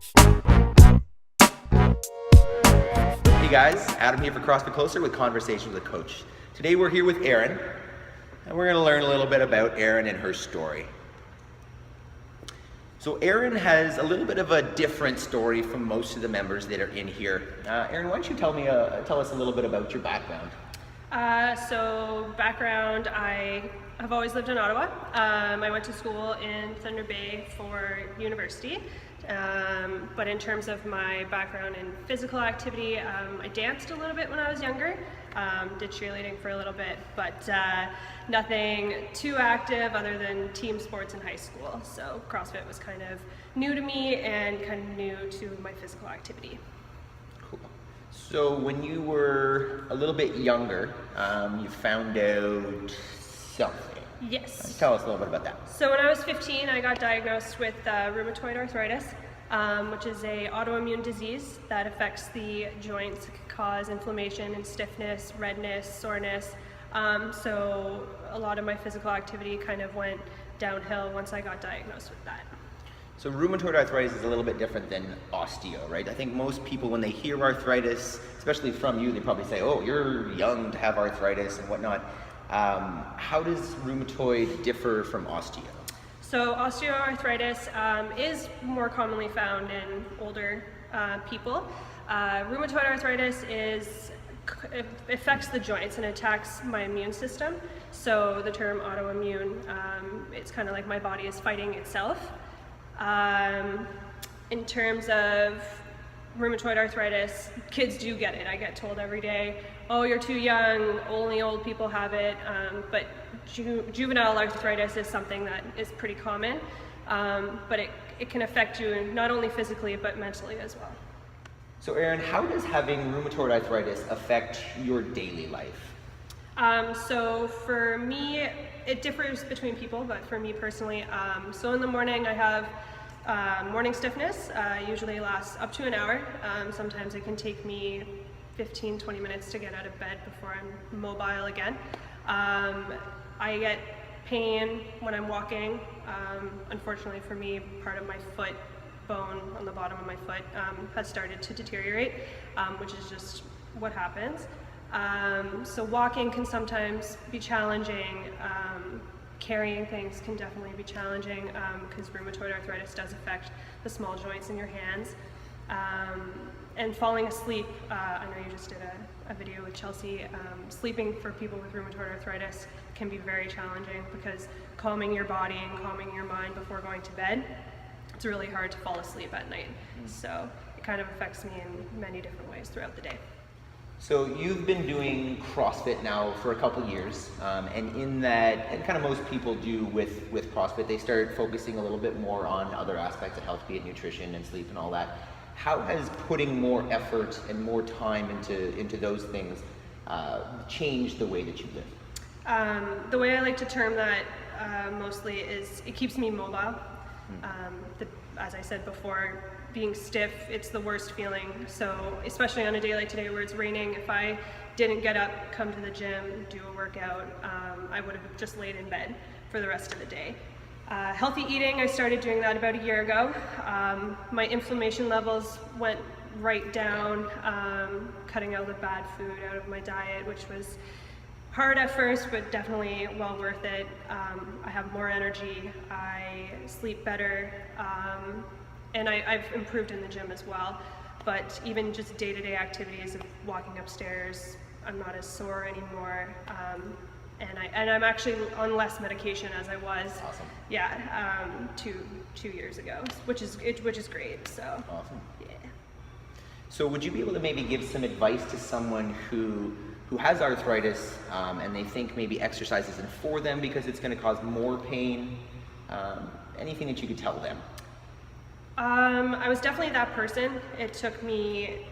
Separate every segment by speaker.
Speaker 1: Hey guys, Adam here for CrossFit Closer with Conversations with a Coach. Today we're here with Erin, and we're going to learn a little bit about Erin and her story. So Erin has a little bit of a different story from most of the members that are in here. Erin, why don't you tell us a little bit about your background?
Speaker 2: Background, I have always lived in Ottawa. I went to school in Thunder Bay for university. But in terms of my background in physical activity, I danced a little bit when I was younger, did cheerleading for a little bit, but nothing too active other than team sports in high school. So CrossFit was kind of new to me and kind of new to my physical activity.
Speaker 1: Cool. So when you were a little bit younger, you found out something.
Speaker 2: Yes.
Speaker 1: Tell us a little bit about that.
Speaker 2: So when I was 15, I got diagnosed with rheumatoid arthritis, which is an autoimmune disease that affects the joints. It can cause inflammation and stiffness, redness, soreness. So a lot of my physical activity kind of went downhill once I got diagnosed with that.
Speaker 1: So rheumatoid arthritis is a little bit different than osteo, right? I think most people, when they hear arthritis, especially from you, they probably say, oh, you're young to have arthritis and whatnot. How does rheumatoid differ from osteo?
Speaker 2: So osteoarthritis is more commonly found in older people. Rheumatoid arthritis it affects the joints and attacks my immune system. So the term autoimmune, it's kind of like my body is fighting itself. In terms of rheumatoid arthritis, kids do get it. I get told every day, oh, you're too young, only old people have it, but juvenile arthritis is something that is pretty common, but it can affect you not only physically but mentally as well.
Speaker 1: So Erin, how does having rheumatoid arthritis affect your daily life?
Speaker 2: So for me, it differs between people, but for me personally, so in the morning I have morning stiffness, usually lasts up to an hour. Sometimes it can take me 15-20 minutes to get out of bed before I'm mobile again. I get pain when I'm walking. Unfortunately for me, part of my foot bone on the bottom of my foot has started to deteriorate, which is just what happens. So walking can sometimes be challenging. Carrying things can definitely be challenging because rheumatoid arthritis does affect the small joints in your hands. And falling asleep, I know you just did a video with Chelsea, sleeping for people with rheumatoid arthritis can be very challenging because calming your body and calming your mind before going to bed, it's really hard to fall asleep at night. So it kind of affects me in many different ways throughout the day.
Speaker 1: So you've been doing CrossFit now for a couple years, and in that, and kind of most people do with CrossFit, they start focusing a little bit more on other aspects of health, be it nutrition and sleep and all that. How has putting more effort and more time into those things changed the way that you live?
Speaker 2: The way I like to term that mostly is it keeps me mobile. As I said before, being stiff, it's the worst feeling. So especially on a day like today where it's raining, if I didn't get up, come to the gym, do a workout, I would have just laid in bed for the rest of the day. Healthy eating, I started doing that about a year ago. My inflammation levels went right down, cutting out the bad food out of my diet, which was hard at first, but definitely well worth it. I have more energy, I sleep better, and I've improved in the gym as well. But even just day-to-day activities of walking upstairs, I'm not as sore anymore. And I'm actually on less medication as I was.
Speaker 1: Awesome.
Speaker 2: Yeah, two years ago, which is great. So.
Speaker 1: Awesome.
Speaker 2: Yeah.
Speaker 1: So would you be able to maybe give some advice to someone who has arthritis and they think maybe exercise isn't for them because it's going to cause more pain? Anything that you could tell them?
Speaker 2: I was definitely that person. It took me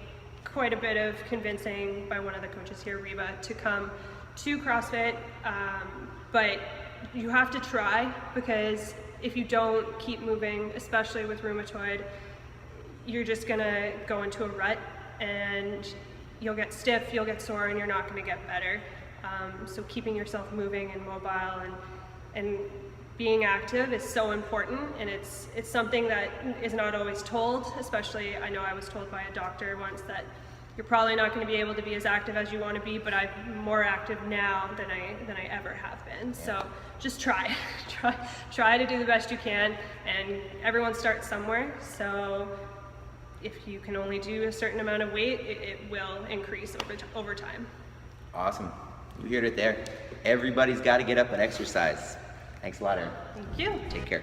Speaker 2: quite a bit of convincing by one of the coaches here, Reba, to come to CrossFit, but you have to try, because if you don't keep moving, especially with rheumatoid, you're just gonna go into a rut and you'll get stiff, you'll get sore, and you're not gonna get better. So keeping yourself moving and mobile and being active is so important, and it's something that is not always told. Especially, I know I was told by a doctor once that you're probably not going to be able to be as active as you want to be, but I'm more active now than I ever have been. So just try to do the best you can, and everyone starts somewhere. So if you can only do a certain amount of weight, it will increase over time.
Speaker 1: Awesome. You heard it there. Everybody's got to get up and exercise. Thanks a lot, Erin.
Speaker 2: Thank you.
Speaker 1: Take care.